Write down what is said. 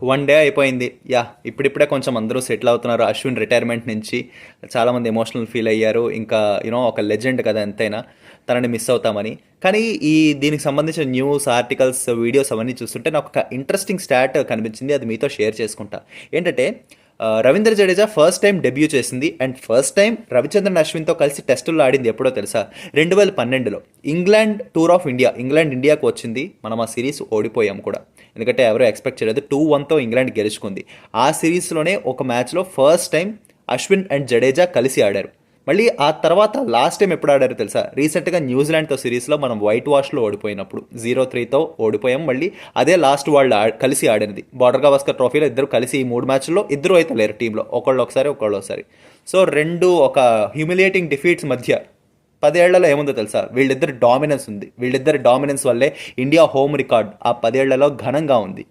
One day అయిపోయింది. ఇప్పుడిప్పుడే కొంచెం అందరూ సెటిల్ అవుతున్నారు అశ్విన్ రిటైర్మెంట్ నుంచి. చాలామంది ఎమోషనల్ ఫీల్ అయ్యారు. ఇంకా ఒక లెజెండ్ కదా ఎంతైనా, తనని మిస్ అవుతామని. కానీ దీనికి సంబంధించిన న్యూస్ ఆర్టికల్స్ వీడియోస్ అవన్నీ చూస్తుంటే నాకు ఒక ఇంట్రెస్టింగ్ స్టాట్ కనిపించింది. అది మీతో షేర్ చేసుకుంటా. ఏంటంటే Ravindra Jadeja first time debut చేసింది అండ్ ఫస్ట్ టైం రవిచంద్రన్ అశ్విన్తో కలిసి టెస్టుల్లో ఆడింది ఎప్పుడో తెలుసా? 2012లో ఇంగ్లాండ్ టూర్ ఆఫ్ ఇండియా. ఇండియాకు వచ్చింది. మనం ఆ సిరీస్ ఓడిపోయాం కూడా, ఎందుకంటే ఎవరో ఎక్స్పెక్ట్ చేయలేదు. 2-1తో ఇంగ్లాండ్ గెలుచుకుంది. ఆ సిరీస్లోనే ఒక మ్యాచ్లో first time Ashwin and Jadeja కలిసి ఆడారు. మళ్ళీ ఆ తర్వాత లాస్ట్ టైం ఎప్పుడు ఆడారు తెలుసా? రీసెంట్గా న్యూజిలాండ్తో సిరీస్లో మనం వైట్ వాష్లో ఓడిపోయినప్పుడు 0-3తో ఓడిపోయాం. మళ్ళీ అదే లాస్ట్ వాళ్ళు కలిసి ఆడినది. బార్డర్ గవాస్కర్ ట్రోఫీలో ఇద్దరు కలిసి ఈ 3 మ్యాచ్ల్లో ఇద్దరు అయితే లేరు టీంలో, ఒకళ్ళు ఒకసారి. సో రెండు ఒక హ్యూమిలియేటింగ్ డిఫీట్స్ మధ్య 10 ఏళ్లలో ఏముందో తెలుసా? వీళ్ళిద్దరు డామినెన్స్ ఉంది. వీళ్ళిద్దరి డామినెన్స్ వల్లే ఇండియా హోమ్ రికార్డ్ ఆ 10 ఏళ్లలో ఘనంగా ఉంది.